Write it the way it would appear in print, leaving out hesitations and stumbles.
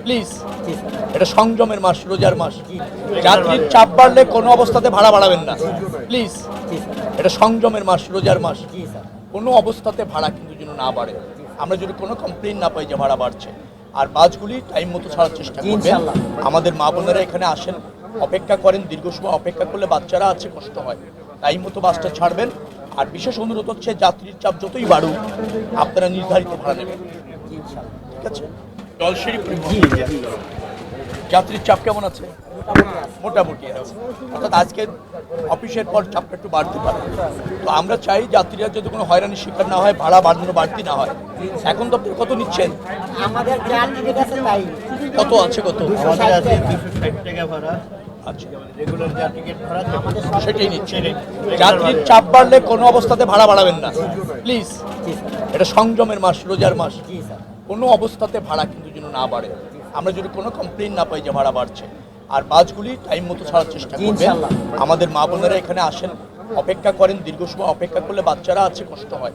Please, এটা সংযমের মাস, রোজার মাস। যাত্রীর চাপ বাড়লে কোনো অবস্থাতে ভাড়া বাড়াবেন না, প্লিজ। এটা সংযমের মাস, রোজার মাস। কোনো অবস্থাতে ভাড়া কিন্তু যেন না বাড়ে, আমরা যদি কোনো কমপ্লেন না পাই যে ভাড়া বাড়ছে। আর বাসগুলি টাইম মতো ছাড়ার চেষ্টা করবেন। আমাদের মা বোনেরা এখানে আসেন, অপেক্ষা করেন, দীর্ঘ সময় অপেক্ষা করলে বাচ্চারা আছে, কষ্ট হয়। টাইম মতো বাসটা ছাড়বেন। আর বিশেষ অনুরোধ হচ্ছে, যাত্রীর চাপ যতই বাড়ুক আপনারা নির্ধারিত ভাড়া নেবেন, ঠিক আছে? জলসিঁড়ি যাত্রীর চাপ কেমন আছে? মোটামুটি আছে, অর্থাৎ আজকে অফিসের পর চাপটা একটু বাড়তে পারে। তো আমরা চাই যাত্রীরা যদি কোনো হয়রানির শিকার না হয়, ভাড়া বাড়ানো বাড়তি না হয়। এখন তো আপনি কত নিচ্ছেন? আমাদের যার টিকিট আছে তাই। কত আছে? কত? 260 টাকা ভাড়া। আচ্ছা, রেগুলার যা টিকিট ভাড়া সেটাই নিচ্ছে। যাত্রীর চাপ বাড়লে কোনো অবস্থাতে ভাড়া বাড়াবেন না, প্লিজ। এটা সংযমের মাস, রোজার মাস। কোনো অবস্থাতে ভাড়া কিন্তু যেন না বাড়ে, আমরা যদি কোনো কমপ্লেন না পাই যে ভাড়া বাড়ছে। আর বাসগুলি টাইম মতো ছাড়ার চেষ্টা করবেন। আমাদের মা বোনেরা এখানে আসেন, অপেক্ষা করেন, দীর্ঘ সময় অপেক্ষা করলে বাচ্চারা আছে, কষ্ট হয়।